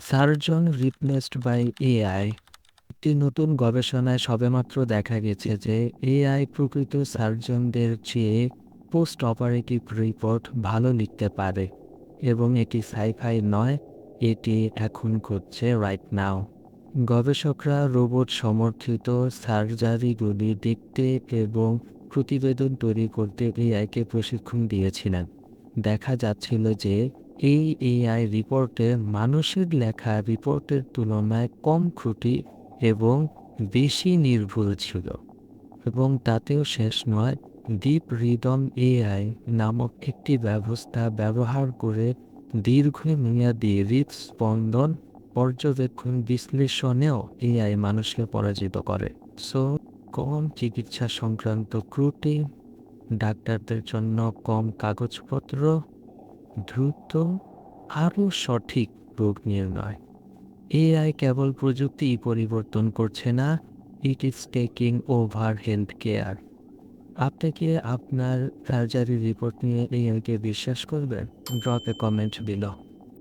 Surgeon replaced by AI. একটি নতুন গবেষণায় সবেমাত্র দেখা গেছে যে এআই প্রকৃত সার্জনদের চেয়ে পোস্ট অপারেটিভ রিপোর্ট ভালো লিখতে পারে, এবং এটি সাইফাই নয়, এটি এখন ঘটছে রাইট নাও। গবেষকরা রোবট সমর্থিত সার্জারিগুলি দেখতে এবং প্রতিবেদন তৈরি করতে এআইকে প্রশিক্ষণ দিয়েছিলেন। দেখা যাচ্ছিল যে এই এআই রিপোর্টে মানুষের লেখা রিপোর্টের তুলনায় কম ত্রুটি এবং বেশি নির্ভুল ছিল। এবং তাতেও শেষ নয়, ডিপ রিদম এআই নামক একটি ব্যবস্থা ব্যবহার করে দীর্ঘমেয়াদী হৃদস্পন্দন পর্যবেক্ষণ বিশ্লেষণেও এআই মানুষকে পরাজিত করে। সো কম চিকিৎসা সংক্রান্ত ত্রুটি, ডাক্তারদের জন্য কম কাগজপত্র, দ্রুত আরও সঠিক রোগ নির্ণয়। এআই কেবল প্রযুক্তি পরিবর্তন করছে না, it is taking over health care. আপনি কি আপনার সার্জারি রিপোর্ট নিয়ে এআইকে বিশ্বাস করবেন? ড্রপ এ কমেন্ট বিলো।